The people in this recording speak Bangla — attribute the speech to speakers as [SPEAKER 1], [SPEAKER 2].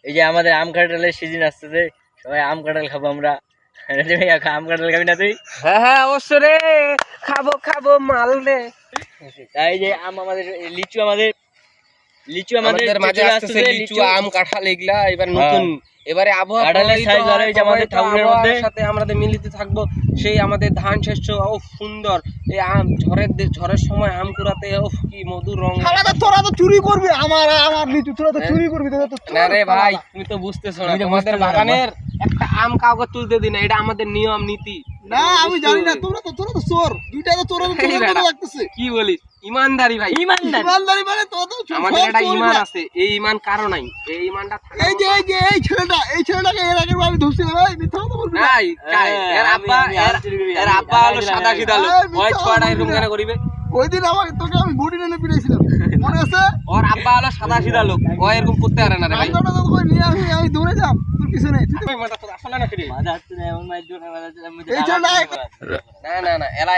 [SPEAKER 1] এই যে আমাদের আম কাঁঠালের সিজন আসতেছে, সবাই আম কাঁঠাল খাবো আমরা। আম কাঁঠাল খাবি না তুই?
[SPEAKER 2] হ্যাঁ হ্যাঁ অবশ্যই রে, খাবো খাবো মাল রে।
[SPEAKER 1] তাই যে আম আমাদের লিচু আমাদের
[SPEAKER 2] মাঝে
[SPEAKER 1] চলে
[SPEAKER 2] আসতেছে লিচু আম কাঁঠাল এগুলা এবার নতুন। এবারে আবহাওয়া
[SPEAKER 1] কাঁঠালের size ভালো হয়েছে আমাদের ঠাকুরের মধ্যে।
[SPEAKER 2] সাথে আমরা মিলিত থাকবো। সেই আমাদের ধান শস্য ও সুন্দর, এই আম ঝড়ের সময় আম কুড়াতে ও কি মধুর রং।
[SPEAKER 3] তোরা তো চুরি করবি আমার লিচু, তোরা তো চুরি করবি।
[SPEAKER 2] না রে ভাই, তুমি তো বুঝতেছো না, তোমাদের বাগানের একটা আম কাউকে তুলতে দিই না, এটা আমাদের নিয়ম নীতি।
[SPEAKER 3] না আমি জানি না, তোরা তো চোর, দুইটা তো চোরের মতো লাগতেছে।
[SPEAKER 2] কি বলিস? ইমানদারি ভাই,
[SPEAKER 3] ইমানদারি মানে তোরা তো
[SPEAKER 2] আমাদের একটা ঈমান আছে, এই ঈমান কারো নাই, এই ঈমানটা থাকে।
[SPEAKER 3] এই ছেলেটাকে এর আগের বার আমি ধরছিলাম, এই মিথ্যা কথা বলবি না।
[SPEAKER 2] এর আব্বা হলো সাদা সিধা লোক, ওই ছোয়াটা এরকম কেন করিবে?
[SPEAKER 3] ওই দিন তোকে আমি বডি নিয়ে পিটাইছিলাম, মনে আছে?
[SPEAKER 2] ওর আব্বা হলো সাদা সিধা লোক, ও এরকম করতে পারে না রে ভাই।
[SPEAKER 3] নিয়ে আমি দৌড়ে যাব, তোর কিছু নেই।
[SPEAKER 2] আসলে না ফিরে
[SPEAKER 1] মাঝে আসছে না, এমন মাইর জন্য
[SPEAKER 3] এই ছেলেটা
[SPEAKER 2] না এলা